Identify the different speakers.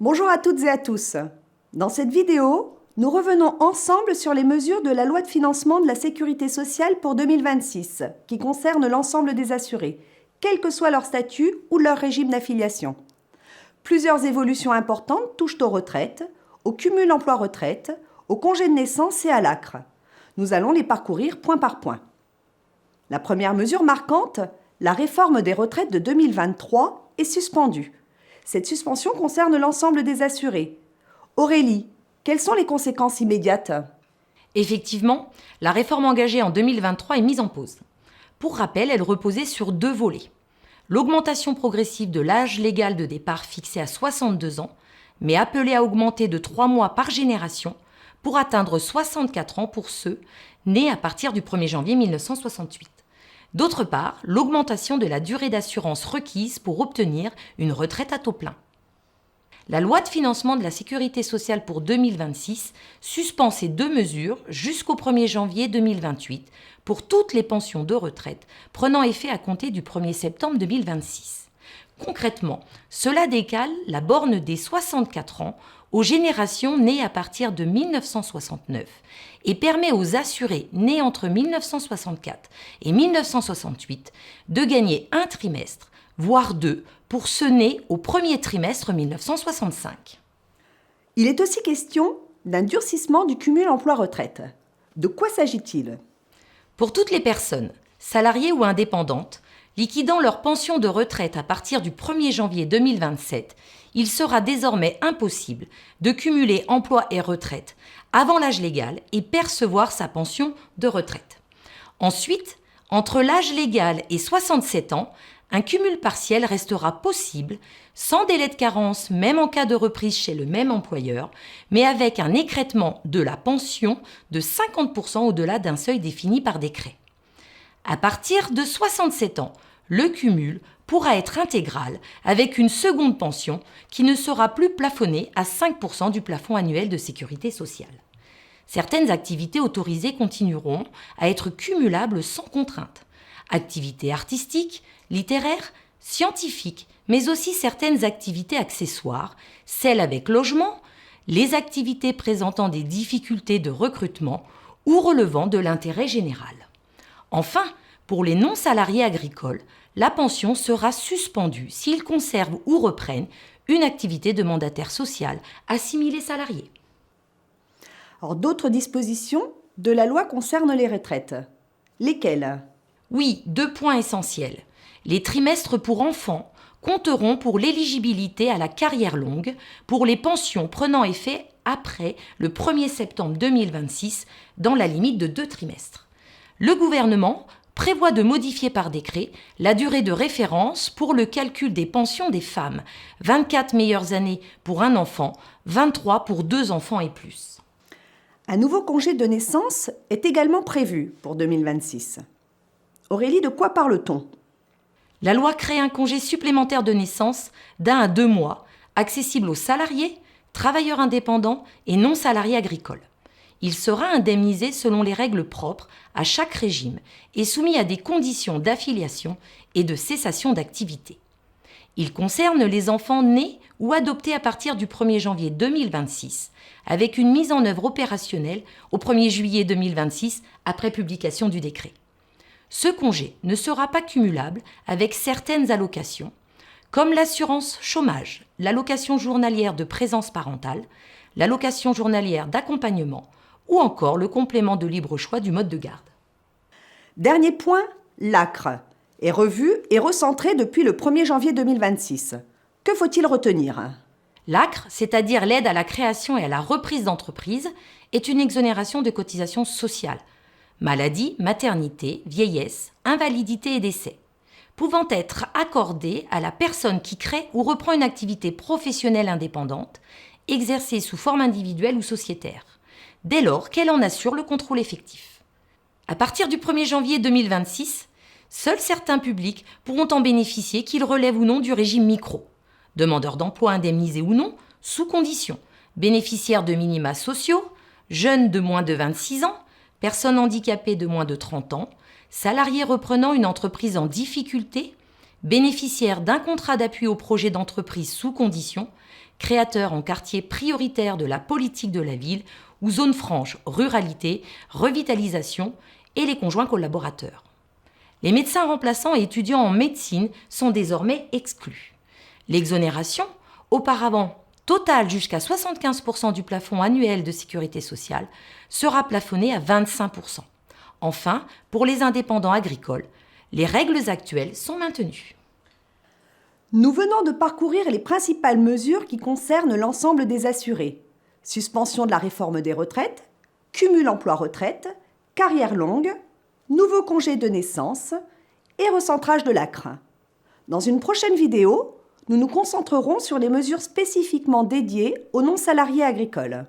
Speaker 1: Bonjour à toutes et à tous. Dans cette vidéo, nous revenons ensemble sur les mesures de la loi de financement de la sécurité sociale pour 2026, qui concernent l'ensemble des assurés, quel que soit leur statut ou leur régime d'affiliation. Plusieurs évolutions importantes touchent aux retraites, au cumul emploi-retraite, au congé de naissance et à l'ACRE. Nous allons les parcourir point par point. La première mesure marquante, la réforme des retraites de 2023, est suspendue. Cette suspension concerne l'ensemble des assurés. Aurélie, quelles sont les conséquences immédiates ?
Speaker 2: Effectivement, la réforme engagée en 2023 est mise en pause. Pour rappel, elle reposait sur 2 volets. L'augmentation progressive de l'âge légal de départ fixé à 62 ans, mais appelée à augmenter de 3 mois par génération pour atteindre 64 ans pour ceux nés à partir du 1er janvier 1968. D'autre part, l'augmentation de la durée d'assurance requise pour obtenir une retraite à taux plein. La loi de financement de la sécurité sociale pour 2026 suspend ces 2 mesures jusqu'au 1er janvier 2028 pour toutes les pensions de retraite prenant effet à compter du 1er septembre 2026. Concrètement, cela décale la borne des 64 ans aux générations nées à partir de 1969 et permet aux assurés nés entre 1964 et 1968 de gagner un trimestre, voire 2, pour ceux nés au premier trimestre 1965.
Speaker 1: Il est aussi question d'un durcissement du cumul emploi-retraite. De quoi s'agit-il ?
Speaker 2: Pour toutes les personnes, salariées ou indépendantes, liquidant leur pension de retraite à partir du 1er janvier 2027, il sera désormais impossible de cumuler emploi et retraite avant l'âge légal et percevoir sa pension de retraite. Ensuite, entre l'âge légal et 67 ans, un cumul partiel restera possible, sans délai de carence même en cas de reprise chez le même employeur, mais avec un écrêtement de la pension de 50% au-delà d'un seuil défini par décret. À partir de 67 ans, le cumul pourra être intégral avec une seconde pension qui ne sera plus plafonnée à 5% du plafond annuel de sécurité sociale. Certaines activités autorisées continueront à être cumulables sans contrainte. Activités artistiques, littéraires, scientifiques, mais aussi certaines activités accessoires, celles avec logement, les activités présentant des difficultés de recrutement ou relevant de l'intérêt général. Enfin, pour les non-salariés agricoles, la pension sera suspendue s'ils conservent ou reprennent une activité de mandataire social assimilé salarié.
Speaker 1: Alors, d'autres dispositions de la loi concernent les retraites. Lesquelles ?
Speaker 2: Oui, 2 points essentiels. Les trimestres pour enfants compteront pour l'éligibilité à la carrière longue pour les pensions prenant effet après le 1er septembre 2026 dans la limite de 2 trimestres. Le gouvernement prévoit de modifier par décret la durée de référence pour le calcul des pensions des femmes, 24 meilleures années pour un enfant, 23 pour 2 enfants et plus.
Speaker 1: Un nouveau congé de naissance est également prévu pour 2026. Aurélie, de quoi parle-t-on ?
Speaker 2: La loi crée un congé supplémentaire de naissance d'1 à 2 mois, accessible aux salariés, travailleurs indépendants et non-salariés agricoles. Il sera indemnisé selon les règles propres à chaque régime et soumis à des conditions d'affiliation et de cessation d'activité. Il concerne les enfants nés ou adoptés à partir du 1er janvier 2026, avec une mise en œuvre opérationnelle au 1er juillet 2026 après publication du décret. Ce congé ne sera pas cumulable avec certaines allocations, comme l'assurance chômage, l'allocation journalière de présence parentale, l'allocation journalière d'accompagnement ou encore le complément de libre choix du mode de garde.
Speaker 1: Dernier point, l'ACRE est revu et recentré depuis le 1er janvier 2026. Que faut-il retenir ?
Speaker 2: L'ACRE, c'est-à-dire l'aide à la création et à la reprise d'entreprise, est une exonération de cotisations sociales. Maladie, maternité, vieillesse, invalidité et décès, pouvant être accordée à la personne qui crée ou reprend une activité professionnelle indépendante, exercée sous forme individuelle ou sociétaire, dès lors qu'elle en assure le contrôle effectif. À partir du 1er janvier 2026, seuls certains publics pourront en bénéficier, qu'ils relèvent ou non du régime micro. Demandeurs d'emploi indemnisés ou non, sous conditions, bénéficiaires de minima sociaux, jeunes de moins de 26 ans, personnes handicapées de moins de 30 ans, salariés reprenant une entreprise en difficulté, bénéficiaires d'un contrat d'appui au projet d'entreprise sous conditions, créateurs en quartier prioritaire de la politique de la ville ou zone franche, ruralité, revitalisation et les conjoints collaborateurs. Les médecins remplaçants et étudiants en médecine sont désormais exclus. L'exonération, auparavant totale jusqu'à 75% du plafond annuel de sécurité sociale, sera plafonnée à 25%. Enfin, pour les indépendants agricoles, les règles actuelles sont maintenues.
Speaker 1: Nous venons de parcourir les principales mesures qui concernent l'ensemble des assurés. Suspension de la réforme des retraites, cumul emploi-retraite, carrière longue, nouveau congé de naissance et recentrage de l'ACRE. Dans une prochaine vidéo, nous nous concentrerons sur les mesures spécifiquement dédiées aux non-salariés agricoles.